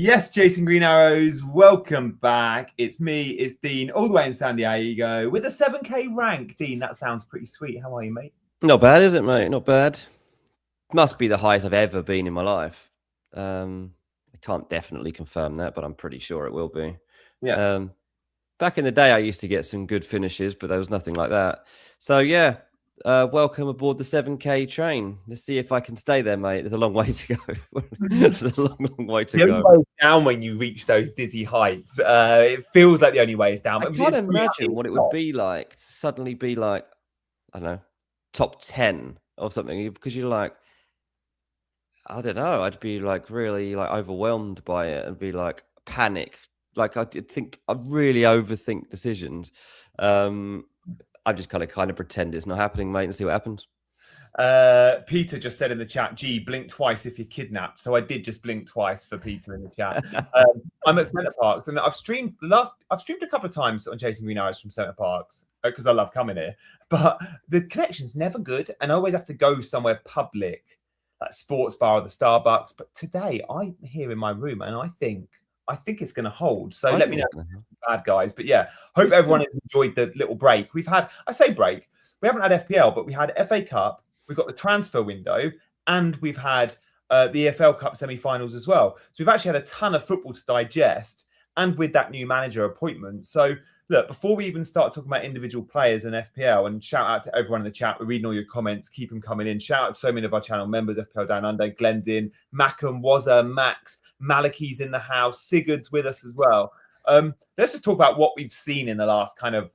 Yes, Jason Green Arrows, welcome back. It's me, it's Dean, all the way in San Diego with a 7K rank. Dean, that sounds pretty sweet. How are you, mate? Not bad, is it, mate? Not bad. Must be the highest I've ever been in my life. I can't definitely confirm that, but I'm pretty sure it will be. Yeah. Back in the day, I used to get some good finishes, but there was nothing like that. So, yeah, welcome aboard the 7K train. Let's see if I can stay there, mate. There's a long way to go. There's a long way to The go. only way is down when you reach those dizzy heights. It feels like the only way is down. I can't imagine what it would be like to suddenly be like, I don't know, top 10 or something, because you're like, I don't know. I'd be like really like overwhelmed by it and be like panic. Like I'd really overthink decisions. I just kind of pretend it's not happening, mate, and see what happens. Peter just said in the chat, "Gee, blink twice if you're kidnapped." So I did just blink twice for Peter in the chat. I'm at Centre Parks, and I've streamed a couple of times on Chasing Green Arrows from Centre Parks because I love coming here. But the connection's never good, and I always have to go somewhere public, like sports bar or the Starbucks. But today I'm here in my room, and I think it's going to hold. So let me know, bad guys. But yeah, hope everyone has enjoyed the little break we've had. I say break. We haven't had FPL, but we had FA Cup. We've got the transfer window, and we've had the EFL Cup semi-finals as well. So we've actually had a ton of football to digest, and with that new manager appointment. So look, before we even start talking about individual players and FPL, and shout out to everyone in the chat. We're reading all your comments. Keep them coming in. Shout out to so many of our channel members, FPL Down Under, Glenn's in, Mackham, Wazza, Max, Malachi's in the house, Sigurd's with us as well. Let's just talk about what we've seen in the last kind of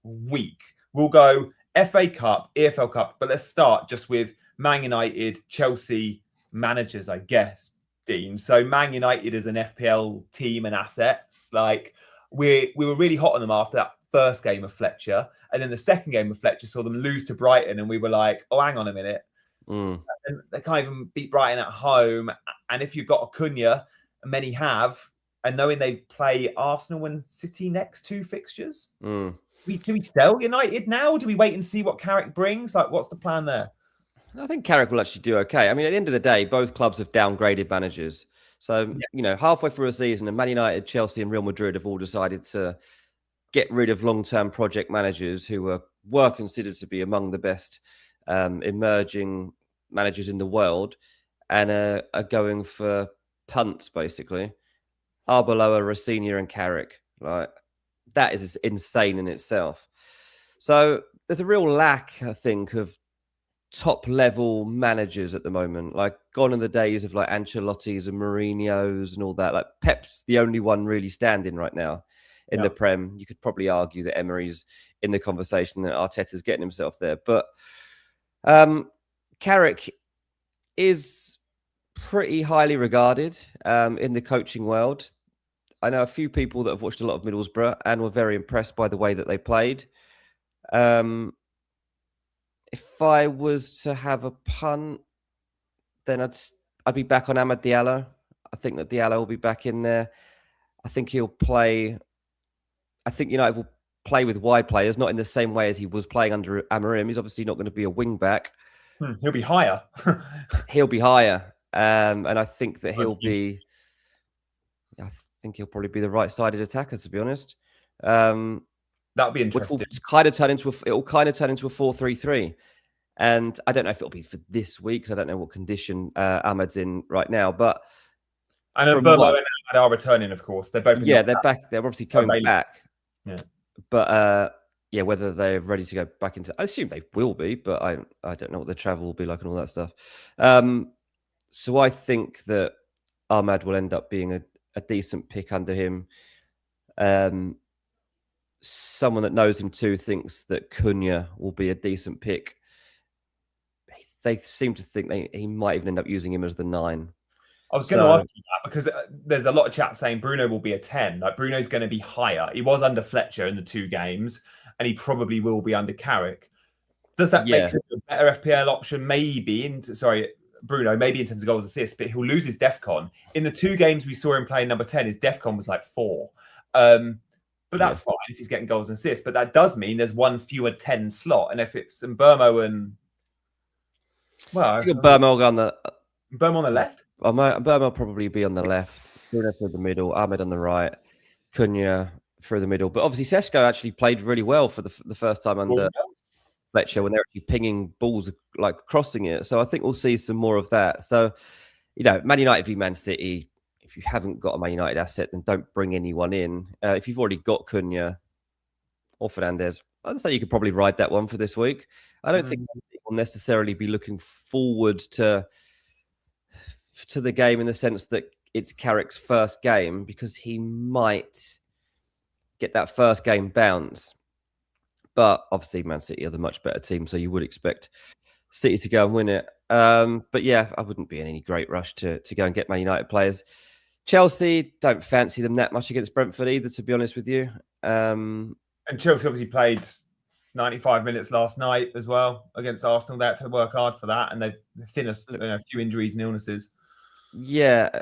week. We'll go FA Cup, EFL Cup, but let's start just with Man United, Chelsea managers, I guess, Dean. So Man United is an FPL team and assets. Like we were really hot on them after that first game of Fletcher, and then the second game of Fletcher saw them lose to Brighton, and we were like, oh, hang on a minute. And they can't even beat Brighton at home. And if you've got Acuna, and many have, and knowing they play Arsenal and City next two fixtures, do we sell United now? Do we wait and see what Carrick brings? Like, what's the plan there? I think Carrick will actually do okay. I mean, at the end of the day, both clubs have downgraded managers. So, halfway through a season, and Man United, Chelsea and Real Madrid have all decided to get rid of long-term project managers who were considered to be among the best emerging managers in the world, and are going for punts, basically. Arbeloa, Rosenior and Carrick. Like, that is insane in itself. So there's a real lack, I think, of top-level managers at the moment. Like, gone are the days of like Ancelotti's and Mourinho's and all that. Like, Pep's the only one really standing right now in the Prem. You could probably argue that Emery's in the conversation, that Arteta's getting himself there. But Carrick is pretty highly regarded in the coaching world. I know a few people that have watched a lot of Middlesbrough and were very impressed by the way that they played. If I was to have a punt, then I'd be back on Amad Diallo. I think that Diallo will be back in there. I think he'll play. I think United will play with wide players, not in the same way as he was playing under Amorim. He's obviously not going to be a wing back. He'll be higher. He'll be higher, and I think that he'll be. I think he'll probably be the right-sided attacker, to be honest. That'll be interesting. Which will kind of turn into a 4-3-3. And I don't know if it'll be for this week, because I don't know what condition Ahmad's in right now. But I know Burmo and Ahmad are returning, of course. They're both they're back. They're obviously coming back. Yeah. But whether they're ready to go back into, I assume they will be, but I don't know what the travel will be like and all that stuff. So I think that Ahmad will end up being a decent pick under him. Someone that knows him too thinks that Cunha will be a decent pick. They seem to think he might even end up using him as the 9. I was going to ask you that, because there's a lot of chat saying Bruno will be a 10. Like, Bruno's going to be higher. He was under Fletcher in the 2 games, and he probably will be under Carrick. Does that make him a better FPL option? Maybe. Bruno, maybe in terms of goals and assists, but he'll lose his DEFCON. In the 2 games we saw him playing number 10, his DEFCON was like 4. But that's fine if he's getting goals and assists. But that does mean there's 1 fewer 10 slot. And if it's Burmo and... Well, I think Burmo will go on the... Burmo on the left? Burmo will probably be on the left. Bruno through the middle, Ahmed on the right, Cunha through the middle. But obviously, Sesko actually played really well for the first time under Fletcher when they're actually pinging balls, like crossing it. So I think we'll see some more of that. So, Man United v Man City, if you haven't got a Man United asset, then don't bring anyone in. If you've already got Cunha or Fernandes, I'd say you could probably ride that one for this week. I don't think we'll necessarily be looking forward to the game in the sense that it's Carrick's first game, because he might get that first game bounce. But obviously, Man City are the much better team, so you would expect City to go and win it. But yeah, I wouldn't be in any great rush to go and get Man United players. Chelsea, don't fancy them that much against Brentford either, to be honest with you. And Chelsea obviously played 95 minutes last night as well against Arsenal. They had to work hard for that, and they've finished a few injuries and illnesses. Yeah.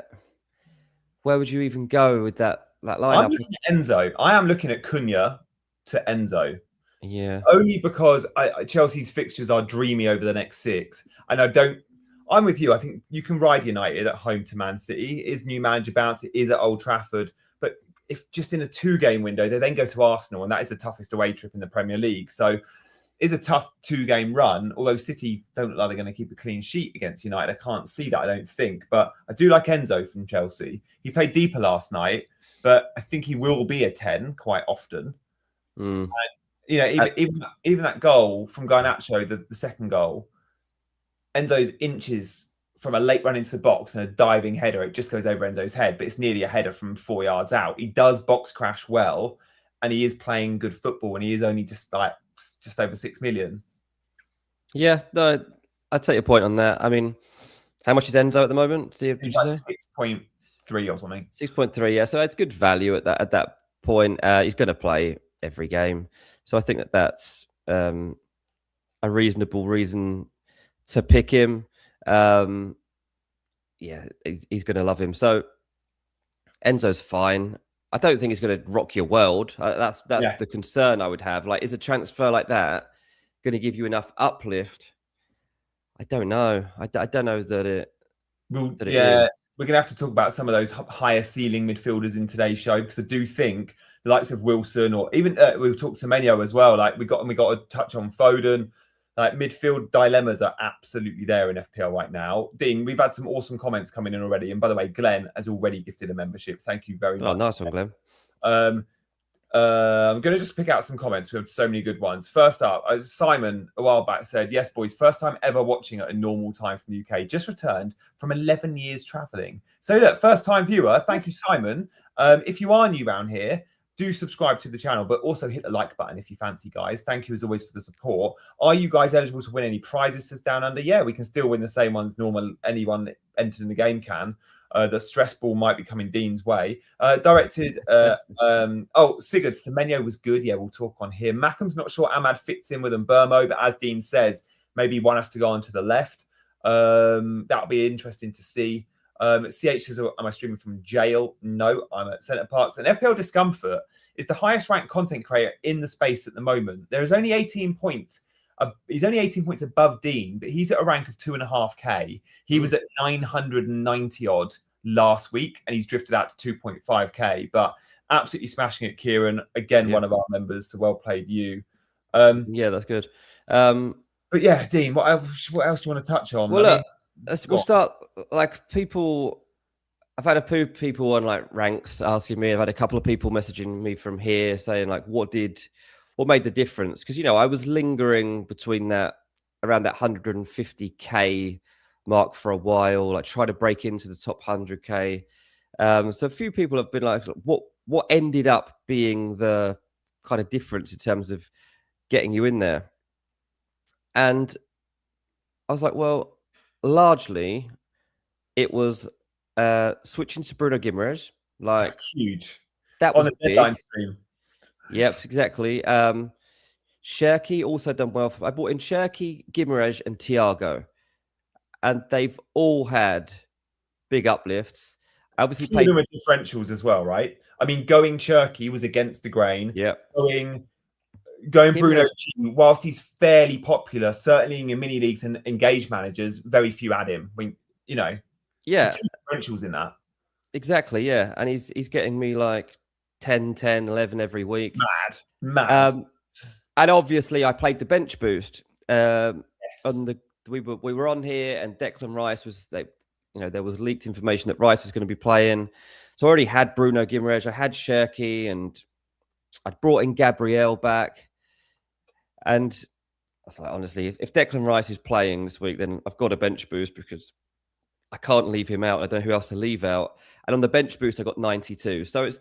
Where would you even go with that lineup? I'm looking at Enzo. I am looking at Cunha to Enzo. Yeah. Only because Chelsea's fixtures are dreamy over the next 6. And I'm with you. I think you can ride United at home to Man City. It is new manager bounce. It is at Old Trafford. But if just in a 2-game window, they then go to Arsenal, and that is the toughest away trip in the Premier League. So it's a tough 2-game run, although City don't look like they're going to keep a clean sheet against United. I can't see that, I don't think. But I do like Enzo from Chelsea. He played deeper last night, but I think he will be a 10 quite often. And, even that goal from Garnacho, the second goal, Enzo's inches from a late run into the box and a diving header, it just goes over Enzo's head, but it's nearly a header from 4 yards out. He does box crash well, and he is playing good football, and he is only just over 6 million. Yeah, no, I'd take your point on that. I mean, how much is Enzo at the moment? Did you say 6.3 or something? 6.3, yeah. So it's good value at that point. He's going to play every game, so I think that's a reasonable reason to pick him. Yeah, he's going to love him. So Enzo's fine. I don't think he's going to rock your world. That's the concern I would have. Like, is a transfer like that going to give you enough uplift? I don't know. I don't know that it. We're going to have to talk about some of those higher ceiling midfielders in today's show, because I do think the likes of Wilson, or even we've talked to Semenyo as well. Like we got to touch on Foden. Like, midfield dilemmas are absolutely there in FPL right now. Dean, we've had some awesome comments coming in already. And by the way, Glenn has already gifted a membership. Thank you very much. Oh, nice one, Glenn. I'm going to just pick out some comments. We have so many good ones. First up, Simon a while back said, "Yes, boys, first time ever watching at a normal time from the UK. Just returned from 11 years traveling." So look, first time viewer. Thank you, Simon. If you are new around here, do subscribe to the channel, but also hit the like button if you fancy, guys. Thank you as always for the support. Are you guys eligible to win any prizes says Down Under? Yeah, we can still win the same ones anyone entered in the game can. The stress ball might be coming Dean's way. Sigurd Semenyo was good. Yeah, we'll talk on him. Mackham's not sure Ahmad fits in with Mbermo, but as Dean says, maybe one has to go on to the left. That'll be interesting to see. CH says, am I streaming from jail? No, I'm at Centre Parks. And FPL Discomfort is the highest ranked content creator in the space at the moment. There is only 18 points. He's only 18 points above Dean, but he's at a rank of 2.5k. He was at 990 odd last week, and he's drifted out to 2.5k. But absolutely smashing it, Kieran. Again, one of our members. So well played, you. Yeah, that's good. But yeah, Dean, what else do you want to touch on? Well, we'll start. Like, people, I've had a few people on like ranks asking me. I've had a couple of people messaging me from here saying like, what made the difference? Because I was lingering between around that 150k mark for a while, like trying to break into the top 100k. So a few people have been like, what ended up being the kind of difference in terms of getting you in there? And I was like, well, largely it was switching to Bruno Guimaraes. Like, huge. That was on the deadline stream. Yep, exactly. Cherki also done well. I bought in Cherki, Guimaraes, and Thiago, and they've all had big uplifts. Obviously, played with differentials as well, right? I mean, going Cherki was against the grain. Yeah. Going Bruno, whilst he's fairly popular, certainly in your mini leagues and engaged managers, very few add him. Yeah, two differentials in that. Exactly, yeah. And he's getting me like 10, 10, 11 every week. Mad. And obviously, I played the bench boost. On Yes. we were on here, and Declan Rice was there was leaked information that Rice was going to be playing. So I already had Bruno Guimaraes, I had Cherki, and I'd brought in Gabriel back. And I was like, honestly, if Declan Rice is playing this week, then I've got a bench boost because I can't leave him out. I don't know who else to leave out. And on the bench boost, I got 92. So it's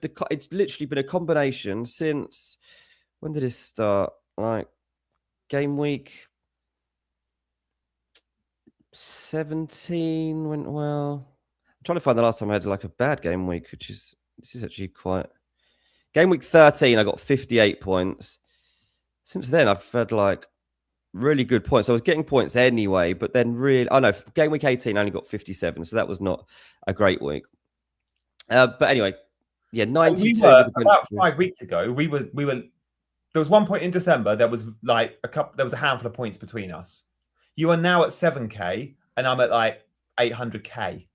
literally been a combination since, when did this start? Like game week 17 went well. I'm trying to find the last time I had like a bad game week, this is actually quite. Game week 13, I got 58 points. Since then, I've had like really good points. So I was getting points anyway, but then game week 18, I only got 57. So that was not a great week. But anyway, yeah, 92. We were about 5 weeks ago. We were. There was one point in December. There was like there was a handful of points between us. You are now at 7K, and I'm at like 800K.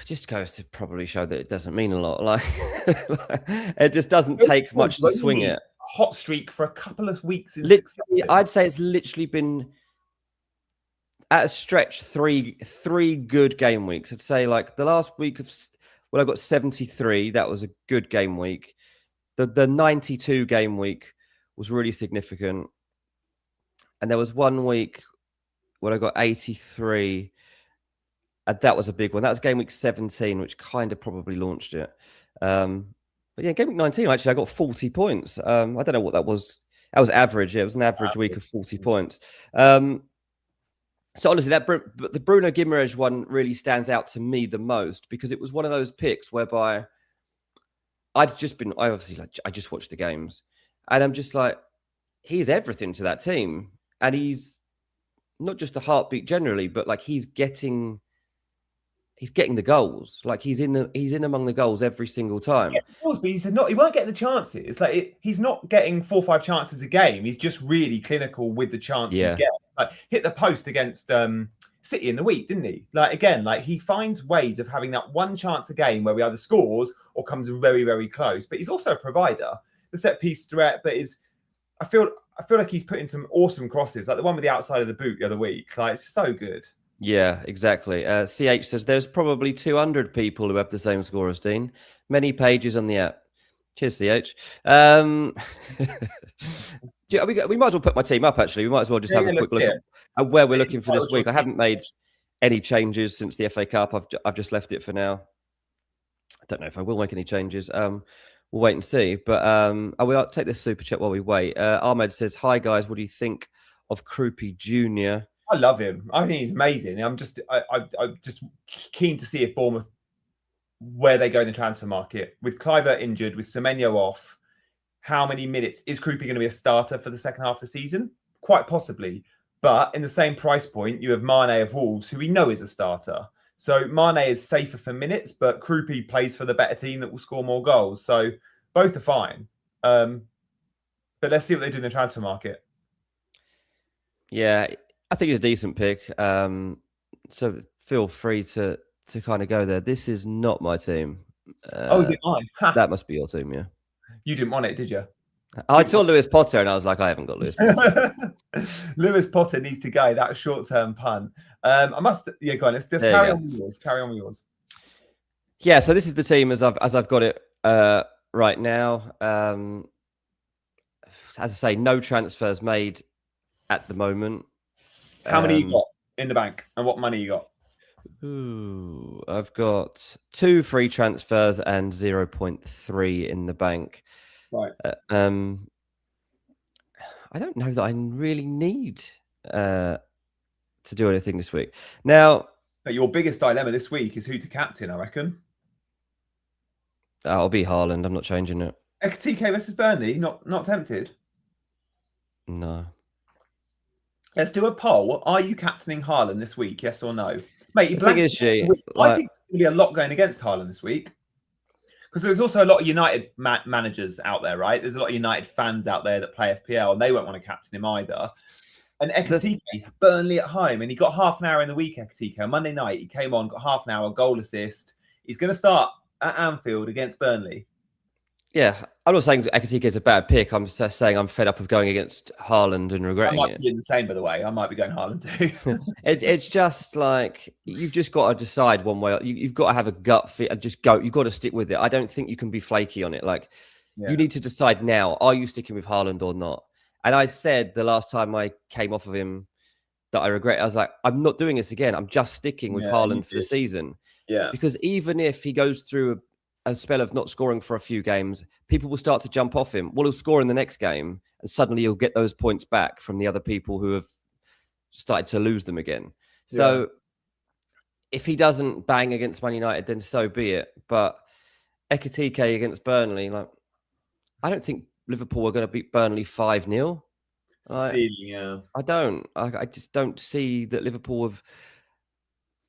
Just goes to probably show that it doesn't mean a lot. Like it just doesn't take much to swing it. Hot streak for a couple of weeks in literally, I'd say it's literally been at a stretch three good game weeks. I'd say like the last week I got 73. That was a good game week. The 92 game week was really significant. And there was 1 week where I got 83. And that was a big one. That was game week 17, which kind of probably launched it. But yeah, game week 19, actually, I got 40 points. I don't know what that was. That was average. Yeah, it was an average week of 40 points. So honestly, the Bruno Guimaraes one really stands out to me the most because it was one of those picks whereby I just watched the games and I'm just like, he's everything to that team. And he's not just the heartbeat generally, but like he's getting the goals. Like he's in among the goals every single time. But he won't get the chances. Like he's not getting 4 or 5 chances a game. He's just really clinical with the chance he gets. Like hit the post against City in the week, didn't he? Like again, like he finds ways of having that one chance a game where he either scores or comes very, very close. But he's also a provider, the set piece threat. But I feel like he's putting some awesome crosses, like the one with the outside of the boot the other week. Like it's so good. Yeah, exactly. CH says there's probably 200 people who have the same score as Dean. Many pages on the app. Cheers, CH. We might as well put my team up, actually. We might as well just have a quick look at where we're looking for this week. I haven't made any changes since the FA Cup. I've just left it for now. I don't know if I will make any changes. We'll wait and see. But I'll take this super chat while we wait. Ahmed says, hi, guys. What do you think of Krupi Jr.? I love him. I think he's amazing. I'm just keen to see if Bournemouth, where they go in the transfer market. With Kluivert injured, with Semenyo off, how many minutes is Krupi going to be a starter for the second half of the season? Quite possibly. But in the same price point, you have Mane of Wolves, who we know is a starter. So Mane is safer for minutes, but Krupi plays for the better team that will score more goals. So both are fine. But let's see what they do in the transfer market. Yeah, I think it's a decent pick. So feel free to kind of go there. This is not my team. Is it mine? That must be your team, yeah. You didn't want it, did you? I saw Lewis Potter and I was like, I haven't got Lewis Potter. Lewis Potter needs to go. That short-term punt. Go on. Let's just carry on with yours. Carry on with yours. Yeah, so this is the team as I've got it right now. As I say, no transfers made at the moment. How many you got in the bank, and what money you got? Ooh, I've got 2 free transfers and 0.3 in the bank. Right. I don't know that I really need to do anything this week. Now, but your biggest dilemma this week is who to captain, I reckon. I'll be Haaland. I'm not changing it. TK versus Burnley. Not tempted. No. Let's do a poll. Are you captaining Haaland this week? Yes or no? Mate, I think there's going to be a lot going against Haaland this week. Because there's also a lot of United managers out there, right? There's a lot of United fans out there that play FPL, and they won't want to captain him either. And Ekatike, Burnley at home, and he got half an hour in the week, Ekatike. On Monday night, he came on, got half an hour, goal assist. He's going to start at Anfield against Burnley. Yeah, I'm not saying Ekitike is a bad pick. I'm just saying I'm fed up of going against Haaland and regretting I might it. be doing the same, by the way. I might be going Haaland too. It's just like you've just got to decide one way. You've got to have a gut fit and just go. You've got to stick with it. I don't think you can be flaky on it. Like you need to decide now: are you sticking with Haaland or not? And I said the last time I came off of him that I regret. I was like, I'm not doing this again. I'm just sticking with Haaland for the season. Yeah, because even if he goes through a spell of not scoring for a few games, people will start to jump off him. Well, he'll score in the next game, and suddenly he'll get those points back from the other people who have started to lose them again. So if he doesn't bang against Man United, then so be it. But Ekitike against Burnley, like I don't think Liverpool are going to beat Burnley 5-0. I don't. I just don't see that Liverpool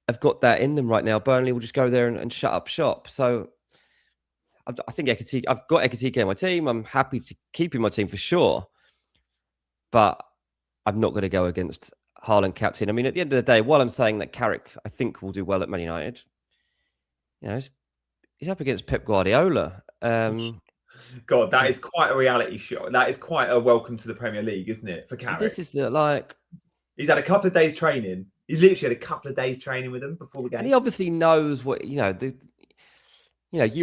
have got that in them right now. Burnley will just go there and shut up shop. So I think Ekitike, I've got Ekitike in my team. I'm happy to keep in my team for sure. But I'm not going to go against Haaland captain. I mean, at the end of the day, while I'm saying that Carrick, I think, will do well at Man United, you know, he's up against Pep Guardiola. God, that is quite a reality show. That is quite a welcome to the Premier League, isn't it, for Carrick? This is the he's had a couple of days training. He literally had a couple of days training with him before the game, and he obviously knows what you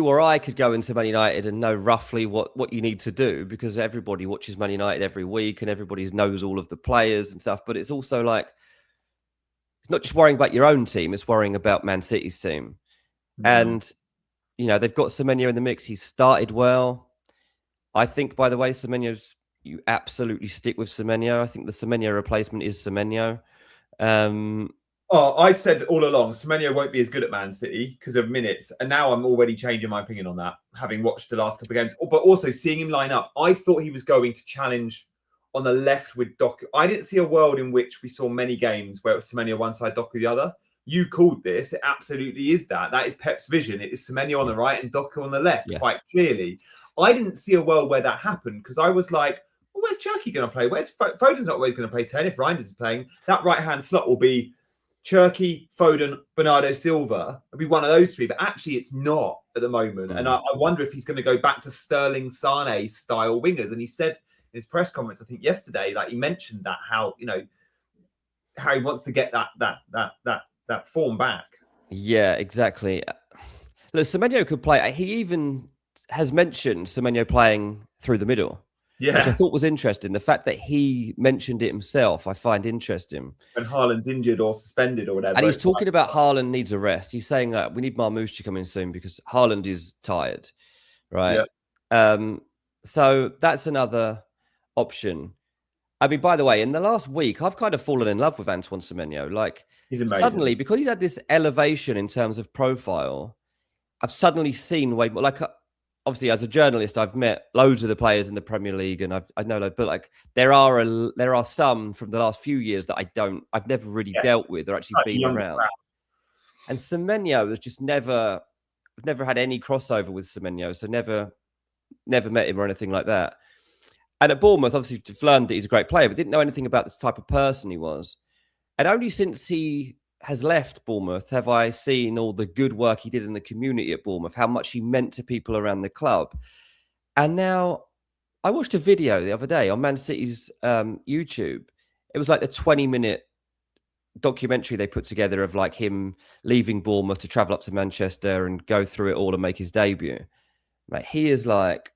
or I could go into Man United and know roughly what you need to do because everybody watches Man United every week and everybody knows all of the players and stuff. But it's also like it's not just worrying about your own team; it's worrying about Man City's team. And they've got Semenyo in the mix. He's started well. I think, by the way, you absolutely stick with Semenyo. I think the Semenyo replacement is Semenyo. I said all along, Semenyo won't be as good at Man City because of minutes. And now I'm already changing my opinion on that, having watched the last couple of games. But also seeing him line up, I thought he was going to challenge on the left with Doku. I didn't see a world in which we saw many games where it was Semenyo one side, Doku the other. You called this. It absolutely is that. That is Pep's vision. It is Semenyo on the right and Doku on the left, quite clearly. I didn't see a world where that happened because I was like, well, where's Cherky going to play? Where's Foden's not always going to play 10 if Reinders is playing. That right-hand slot will be Cherky, Foden, Bernardo Silva. It'll be one of those three, but actually it's not at the moment. And I wonder if he's going to go back to Sterling Sane style wingers. And he said in his press conference, I think yesterday, like he mentioned that how he wants to get that form back. Yeah, exactly. Look, Semenyo could play. He even has mentioned Semenyo playing through the middle. Which I thought was interesting. The fact that he mentioned it himself, I find interesting. When Haaland's injured or suspended or whatever. And he's talking about Haaland needs a rest. He's saying that we need Marmoush to come in soon because Haaland is tired, right? Yeah. So that's another option. I mean, by the way, in the last week, I've kind of fallen in love with Antoine Semenyo. Like, he's amazing. Suddenly, because he's had this elevation in terms of profile, I've suddenly seen way more. Like, obviously, as a journalist, I've met loads of the players in the Premier League, and I know, but like there are some from the last few years that I've never really dealt with or actually been around. And Semenyo has just never had any crossover with Semenyo, so never met him or anything like that. And at Bournemouth, obviously, I've learned that he's a great player, but didn't know anything about this type of person he was. And only since he has left Bournemouth have I seen all the good work he did in the community at Bournemouth, how much he meant to people around the club. And now I watched a video the other day on Man City's YouTube. It was like the 20-minute documentary they put together of like him leaving Bournemouth to travel up to Manchester and go through it all and make his debut. Like, he is like,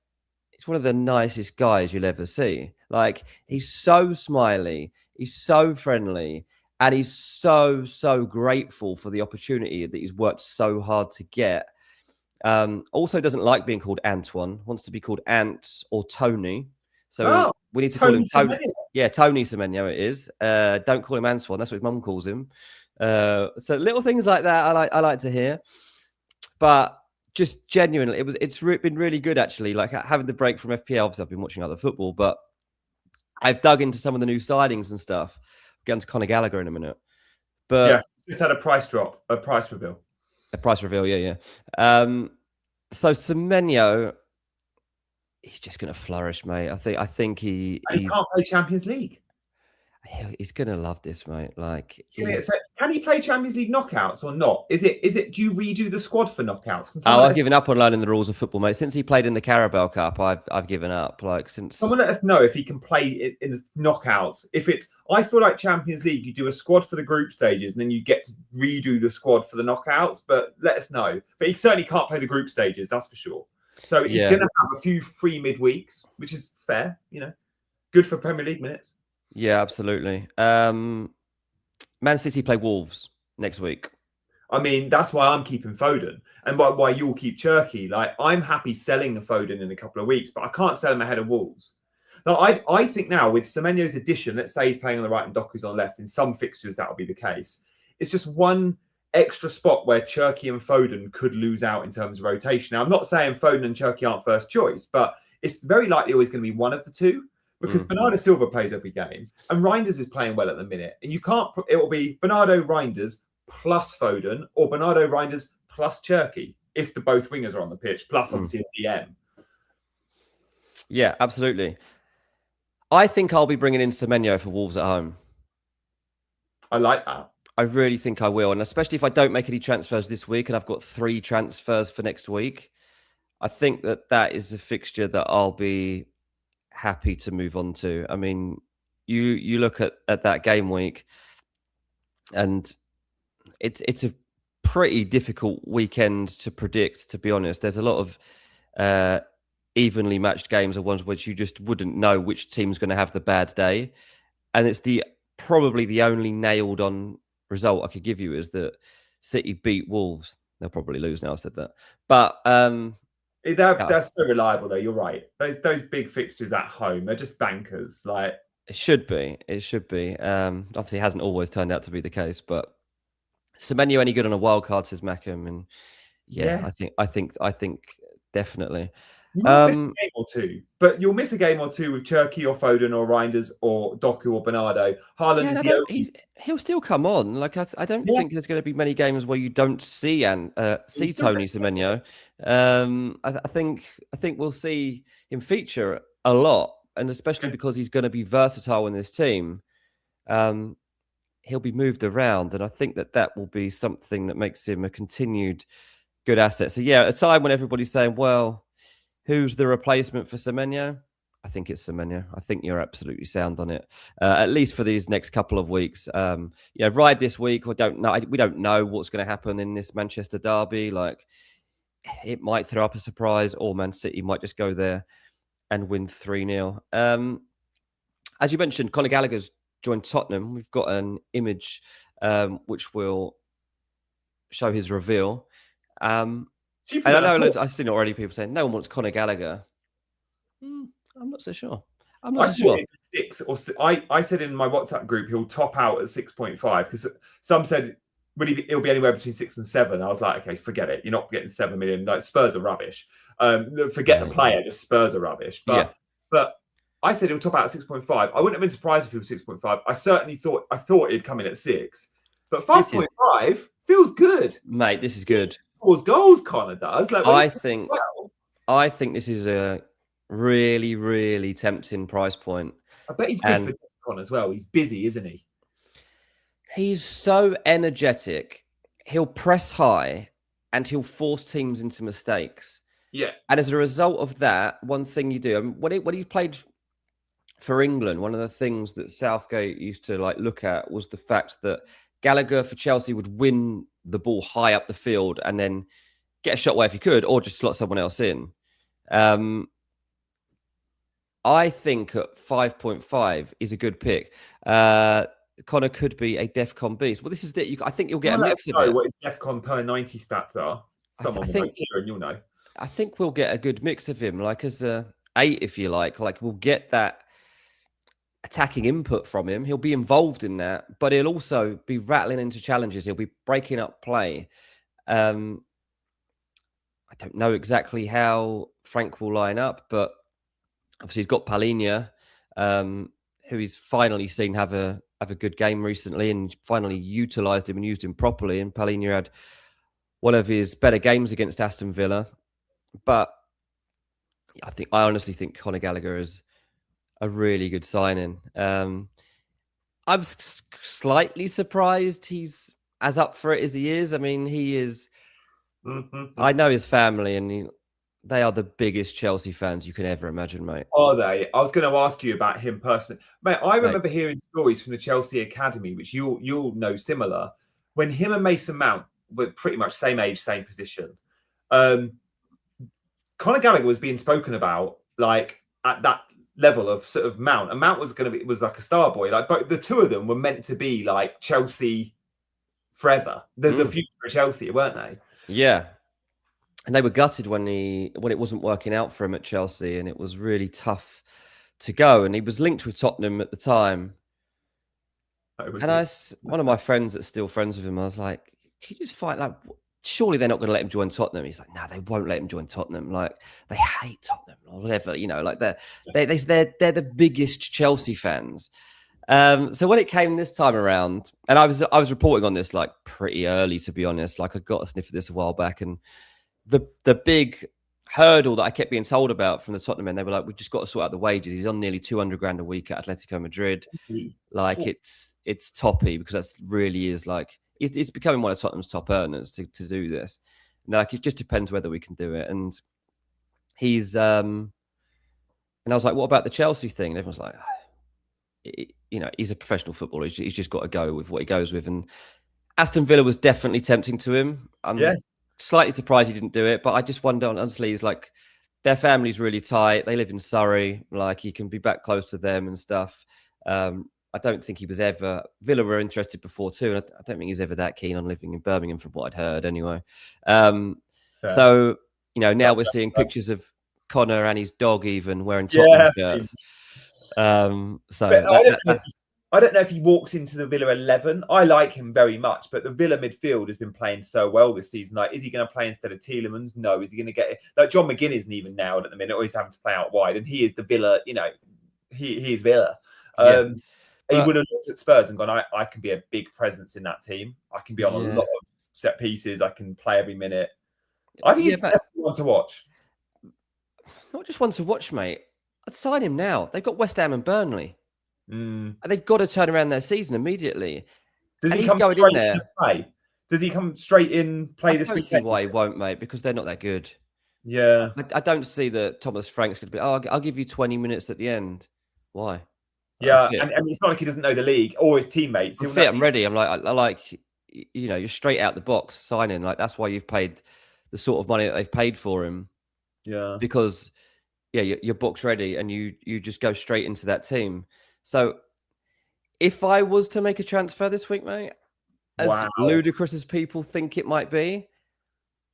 he's one of the nicest guys you'll ever see. Like, he's so smiley, he's so friendly, and he's so grateful for the opportunity that he's worked so hard to get. Also doesn't like being called Antoine, wants to be called Ants or Tony. So we need to call him Tony. Yeah, Tony Semenyo it is. Don't call him Antoine. That's what his mum calls him. So little things like that I like to hear. But just genuinely, it's been really good actually. Like having the break from FPL. Obviously, I've been watching other football, but I've dug into some of the new signings and stuff. Get into Conor Gallagher in a minute. But yeah, just had a price reveal. A price reveal, yeah. So Semenyo, he's just going to flourish, mate. I think he can't play Champions League. He's gonna love this, mate. Like, So can he play Champions League knockouts or not? Is it? Do you redo the squad for knockouts? I've given up on learning the rules of football, mate. Since he played in the Carabao Cup, I've given up. Like, since someone let us know if he can play in the knockouts. If it's, I feel like Champions League, you do a squad for the group stages and then you get to redo the squad for the knockouts. But let us know. But he certainly can't play the group stages, that's for sure. So he's going to have a few free midweeks, which is fair, good for Premier League minutes. Yeah, absolutely. Man City play Wolves next week. I mean, that's why I'm keeping Foden and why you'll keep Cherky. Like, I'm happy selling a Foden in a couple of weeks, but I can't sell him ahead of Wolves. Now, I think now with Semenyo's addition, let's say he's playing on the right and Doku's on the left, in some fixtures that'll be the case. It's just one extra spot where Cherky and Foden could lose out in terms of rotation. Now, I'm not saying Foden and Cherky aren't first choice, but it's very likely always going to be one of the two. Because Bernardo Silva plays every game and Reinders is playing well at the minute. And you can't, it will be Bernardo Reinders plus Foden or Bernardo Reinders plus Cherky if the both wingers are on the pitch, plus obviously a DM. Yeah, absolutely. I think I'll be bringing in Semenyo for Wolves at home. I like that. I really think I will. And especially if I don't make any transfers this week and I've got 3 transfers for next week, I think that is a fixture that I'll be happy to move on to. I mean, you look at that game week and it's a pretty difficult weekend to predict, to be honest. There's a lot of evenly matched games, or ones which you just wouldn't know which team's going to have the bad day. And it's probably the only nailed on result I could give you is that City beat Wolves. They'll probably lose now, I've said that. But that's so reliable, though. You're right. Those big fixtures at home, they're just bankers. Like, it should be. Obviously, it hasn't always turned out to be the case, but Semenyo any good on a wild card, says Mackham, and I think definitely. You'll miss a game or two, but you'll miss a game or two with Cherky or Foden or Reinders or Doku or Bernardo. Haaland he'll still come on. Like, I don't think there's going to be many games where you don't see Tony Semenyo. I think we'll see him feature a lot, and especially because he's going to be versatile in this team. He'll be moved around, and I think that will be something that makes him a continued good asset. So yeah, at a time when everybody's saying, well, who's the replacement for Semenyo? I think it's Semenyo. I think you're absolutely sound on it, at least for these next couple of weeks. Ride this week. We don't know what's going to happen in this Manchester derby. Like, it might throw up a surprise, or Man City might just go there and win 3-0. As you mentioned, Conor Gallagher's joined Tottenham. We've got an image which will show his reveal. And I know I've seen already people saying no one wants Conor Gallagher. I'm not so sure. I'm not so sure. I said in my WhatsApp group he'll top out at 6.5 because some said it'll be anywhere between 6 and 7. I was like, okay, forget it. You're not getting 7 million. Like, Spurs are rubbish. Forget the player. Just Spurs are rubbish. But I said he'll top out at 6.5. I wouldn't have been surprised if he was 6.5. I certainly thought he'd come in at 6. But 5.5 feels good, mate. This is good. Goals, Connor does. Like, I think this is a really, really tempting price point. I bet he's good for Connor as well. He's busy, isn't he? He's so energetic. He'll press high and he'll force teams into mistakes. Yeah. And as a result of that, one thing you do, I mean, when he played for England, one of the things that Southgate used to look at was the fact that Gallagher for Chelsea would win the ball high up the field and then get a shot away if he could, or just slot someone else in. I think at 5.5 is a good pick. Connor could be a DEFCON beast. Well, this is I think you'll get a mix of it. What his DEFCON per 90 stats are. Someone will know, Kieran, you'll know. I think we'll get a good mix of him, like as a 8, if you like. Like, we'll get that attacking input from him. He'll be involved in that, but he'll also be rattling into challenges. He'll be breaking up play. I don't know exactly how Frank will line up, but obviously he's got Palhinha, who he's finally seen have a good game recently, and finally utilised him and used him properly. And Palhinha had one of his better games against Aston Villa. But I honestly think Conor Gallagher is a really good signing. I'm slightly surprised he's as up for it as he is. I mean, he is. I know his family, and they are the biggest Chelsea fans you can ever imagine, mate. Are they? I was going to ask you about him personally, mate. I remember hearing stories from the Chelsea academy, which you'll know similar, when him and Mason Mount were pretty much same age, same position. Conor Gallagher was being spoken about like at that level of sort of Mount, and Mount was like a star boy. Like, but the two of them were meant to be like Chelsea forever, the future of Chelsea, weren't they? Yeah, and they were gutted when it wasn't working out for him at Chelsea, and it was really tough to go. And he was linked with Tottenham at the time. And one of my friends that's still friends with him, I was like, "Can you just fight? Like, surely they're not going to let him join Tottenham." He's like, "No, they won't let him join Tottenham. Like, they hate Tottenham or whatever. You know, like they're the biggest Chelsea fans." So when it came this time around, and I was reporting on this like pretty early, to be honest. Like, I got a sniff of this a while back, and the big hurdle that I kept being told about from the Tottenham men, they were like, "We just got to sort out the wages. He's on nearly 200 grand a week at Atletico Madrid. Like, it's toppy, because that's really is like it's becoming one of Tottenham's top earners to do this. And like, it just depends whether we can do it." And he's and I was like, "What about the Chelsea thing?" And everyone's like, "You know, he's a professional footballer. He's just got to go with what he goes with." And Aston Villa was definitely tempting to him. I'm slightly surprised he didn't do it, but I just wonder, honestly, he's like, their family's really tight. They live in Surrey. Like, he can be back close to them and stuff. I don't think he was ever. Villa were interested before too, and I don't think he was ever that keen on living in Birmingham, from what I'd heard anyway. So, you know, now we're seeing pictures of Conor and his dog even wearing Tottenham shirts. I don't know if he walks into the Villa 11. I like him very much, but the Villa midfield has been playing so well this season. Like, is he going to play instead of Tielemans? No. Is he going to get it? Like, John McGinn isn't even nailed at the minute, or he's having to play out wide, and he is the Villa. You know, he is Villa. He would have looked at Spurs and gone, I can be a big presence in that team. I can be on a lot of set pieces. I can play every minute. I think he's definitely one to watch. Not just one to watch, mate. I'd sign him now. They've got West Ham and Burnley. And they've got to turn around their season immediately. Does he come straight in play? Does he come straight in play this weekend? I don't see why he won't, mate, because they're not that good. Yeah. I don't see that Thomas Frank's going to be, I'll give you 20 minutes at the end. Why? Yeah, and it's not like he doesn't know the league or his teammates. I'm ready. I'm like, I like, you know, you're straight out the box signing. Like, that's why you've paid the sort of money that they've paid for him. Yeah. Because, your book's ready and you just go straight into that team. So if I was to make a transfer this week, mate, as ludicrous as people think it might be,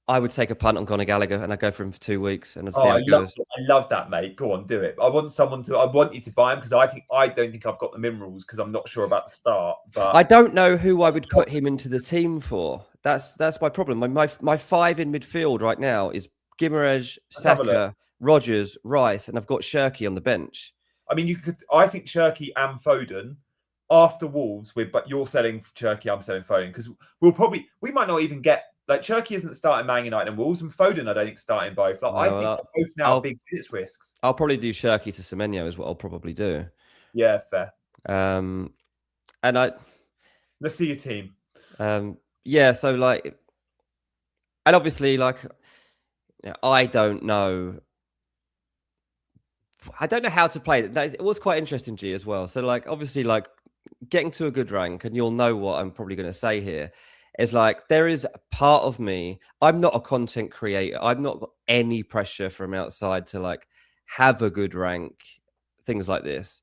I would take a punt on Conor Gallagher and I'd go for him for 2 weeks and I'd see how it goes. I love that, mate. Go on, do it. I want you to buy him, because I don't think I've got the minerals, because I'm not sure about the start. But I don't know who I would put him into the team for. That's my problem. My five in midfield right now is Guimaraes, Saka, Rodgers, Rice, and I've got Shirky on the bench. I mean, I think Shirky and Foden after Wolves, but you're selling Shirky, I'm selling Foden, because we might not even get, like, Shirky isn't starting Man United and Wolves, and Foden I don't think starting both. Like, I think they're both now big minutes risks. I'll probably do Shirky to Semenyo is what I'll probably do. Yeah, fair. Let's see your team. So like, and obviously, like, I don't know how to play it. It was quite interesting, G, as well. So, like, obviously, like, getting to a good rank, and you'll know what I'm probably going to say here, is like, there is a part of me, I'm not a content creator. I've not got any pressure from outside to, like, have a good rank, things like this.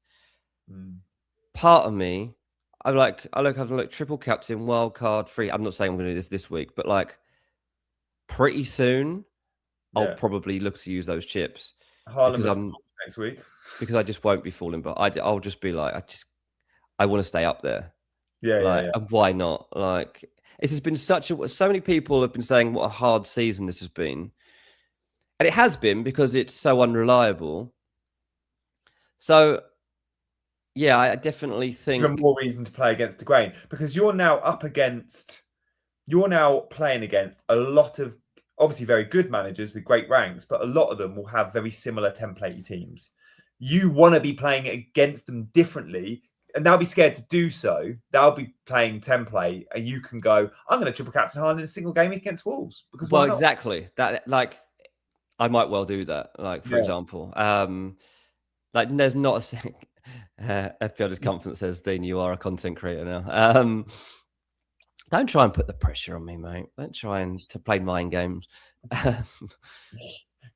Part of me, I look triple captain, wildcard free. I'm not saying I'm going to do this week, but, like, pretty soon, I'll probably look to use those chips. Next week, because I just won't be falling, but I'll just be like, I want to stay up there. And why not? Like, this has been so many people have been saying what a hard season this has been, and it has been, because it's so unreliable. So, yeah, I definitely think you have more reason to play against the grain, because you're now playing against a lot of obviously very good managers with great ranks, but a lot of them will have very similar template teams. You want to be playing against them differently, and they'll be scared to do so. They'll be playing template, and you can go, I'm going to triple captain Haaland in a single game against Wolves because well, exactly that. Like, I might well do that. Like, for example, like there's not a FPL Discomfort says, Dean, you are a content creator now. Don't try and put the pressure on me, mate. Don't try and to play mind games. But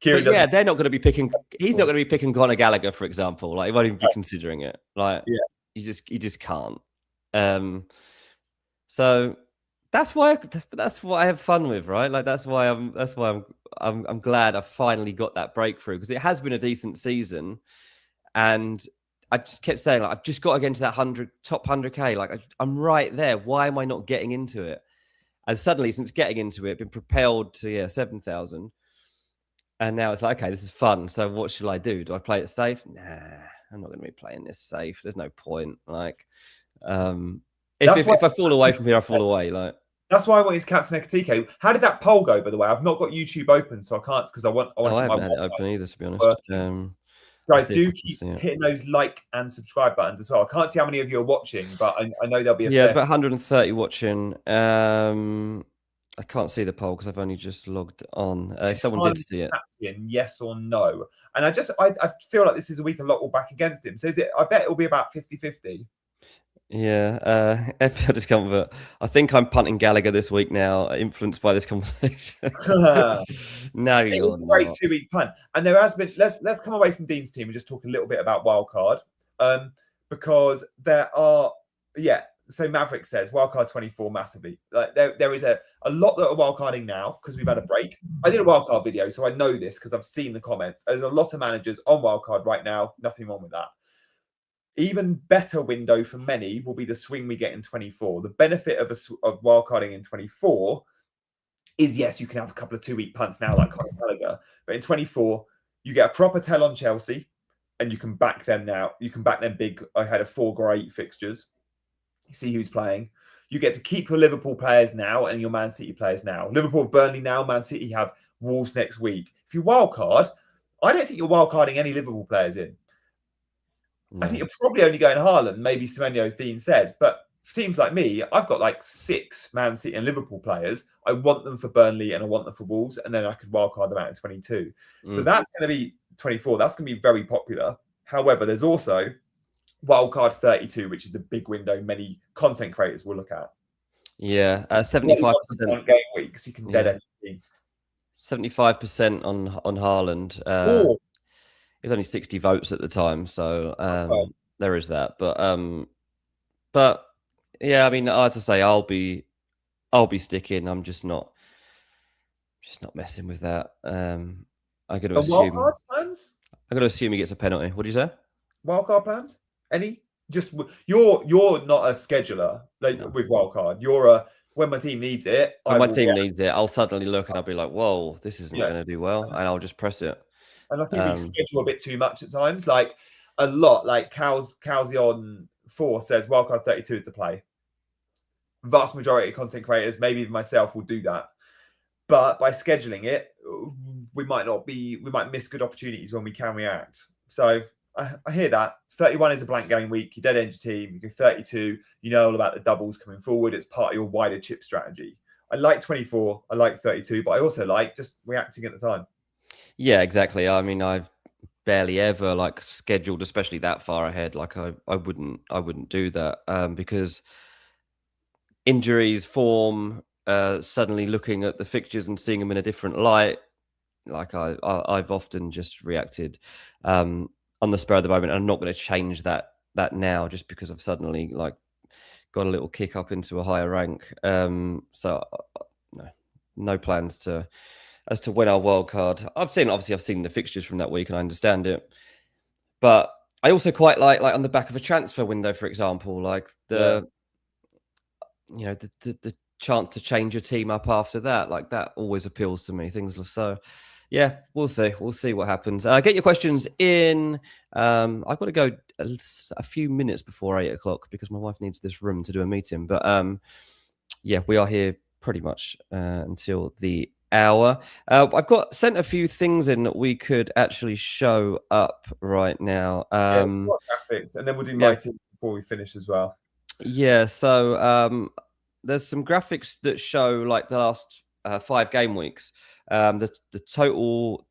yeah, they're not going to be picking. He's not going to be picking Conor Gallagher, for example. Like, he won't even be considering it. Like, you just can't. So that's what I have fun with, right? Like, that's why I'm glad I finally got that breakthrough, because it has been a decent season, and I just kept saying, like, I've just got to get into that top 100K. Like, I'm right there. Why am I not getting into it? And suddenly, since getting into it, been propelled to 7,000. And now it's like, okay, this is fun. So what should I do? Do I play it safe? Nah, I'm not going to be playing this safe. There's no point. Like, if I fall away from here, I fall away. Like, that's why I want his Captain Ekatike. How did that poll go, by the way? I've not got YouTube open, so I can't, because I haven't had it open either, to be honest. Guys, do keep hitting those like and subscribe buttons as well. I can't see how many of you are watching, but I know there'll be a it's about 130 watching. I can't see the poll because I've only just logged on. Someone did see it. Captain, yes or no? And I feel like this is a week a lot will back against him. So I bet it'll be about 50-50. Yeah, FPL Discomfort. I think I'm punting Gallagher this week now, influenced by this conversation. No, it was a great 2-week punt. And there has been, let's come away from Dean's team and just talk a little bit about Wildcard. Because there are, so Maverick says Wildcard 24 massively. Like, there is a lot that are wildcarding now because we've had a break. I did a Wildcard video, so I know this because I've seen the comments. There's a lot of managers on Wildcard right now. Nothing wrong with that. Even better window for many will be the swing we get in 24. The benefit of wildcarding in 24 is, yes, you can have a couple of 2-week punts now like Conor Gallagher, but in 24 you get a proper tell on Chelsea, and you can back them now. You can back them big ahead of 4 great fixtures. You see who's playing. You get to keep your Liverpool players now and your Man City players now. Liverpool have Burnley now. Man City have Wolves next week. If you wildcard, I don't think you're wildcarding any Liverpool players in. No. I think you're probably only going Haaland, maybe Semenyo, as Dean says. But for teams like me, I've got like 6 Man City and Liverpool players. I want them for Burnley and I want them for Wolves, and then I could wildcard them out in 22. So that's going to be 24. That's going to be very popular. However, there's also Wildcard 32, which is the big window many content creators will look at. Yeah, 75% game weeks. You can dead anything. 75% on Haaland. It was only 60 votes at the time, so there is that. But yeah, I mean, I have to say, I'll be sticking. I'm just not messing with that. I'm going to assume. Wildcard plans? I'm going to assume he gets a penalty. What do you say? Wildcard plans? Any? Just you're not a scheduler with Wildcard. You're a when my team needs it. When my team needs it, I'll suddenly look and I'll be like, "Whoa, this isn't going to do well," and I'll just press it. And I think we schedule a bit too much at times. Like a lot, like Calzion 4 says Wildcard 32 is the play. Vast majority of content creators, maybe even myself, will do that. But by scheduling it, we might miss good opportunities when we can react. So I hear that. 31 is a blank game week. You dead end your team. You go 32. You know all about the doubles coming forward. It's part of your wider chip strategy. I like 24. I like 32, but I also like just reacting at the time. Yeah, exactly. I mean, I've barely ever scheduled, especially that far ahead. Like I wouldn't do that because injuries, form, suddenly looking at the fixtures and seeing them in a different light. Like I've often just reacted on the spur of the moment. I'm not going to change that now just because I've suddenly got a little kick up into a higher rank. So no plans as to when our wild card. I've seen the fixtures from that week and I understand it, but I also quite like on the back of a transfer window, for example, the chance to change your team up after that. Like that always appeals to me. Things so. Yeah, we'll see. We'll see what happens. Get your questions in. I've got to go a few minutes before 8 o'clock because my wife needs this room to do a meeting. But yeah, we are here pretty much until the hour. I've got sent a few things in that we could actually show up right now. Graphics, and then we'll do my team before we finish as well. Yeah, so there's some graphics that show like the last 5 game weeks, the total